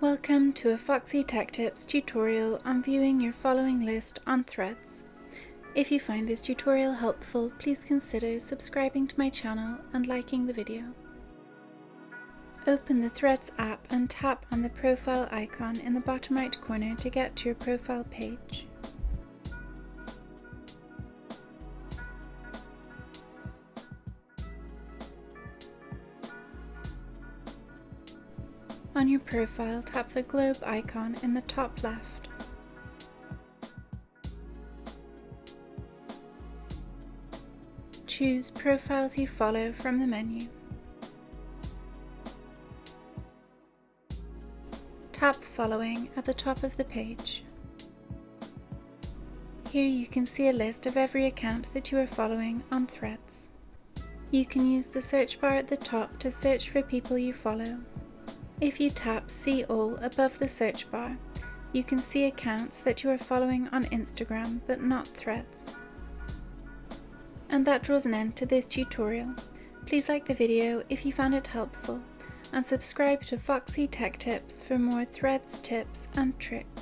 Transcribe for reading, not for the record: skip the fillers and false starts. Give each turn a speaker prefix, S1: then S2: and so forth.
S1: Welcome to a Foxy Tech Tips tutorial on viewing your following list on Threads. If you find this tutorial helpful, please consider subscribing to my channel and liking the video. Open the Threads app and tap on the profile icon in the bottom right corner to get to your profile page. On your profile, tap the globe icon in the top left. Choose Profiles You Follow from the menu. Tap Following at the top of the page. Here you can see a list of every account that you are following on Threads. You can use the search bar at the top to search for people you follow. If you tap See All above the search bar, you can see accounts that you are following on Instagram but not Threads. And that draws an end to this tutorial. Please like the video if you found it helpful and subscribe to Foxy Tech Tips for more Threads tips and tricks.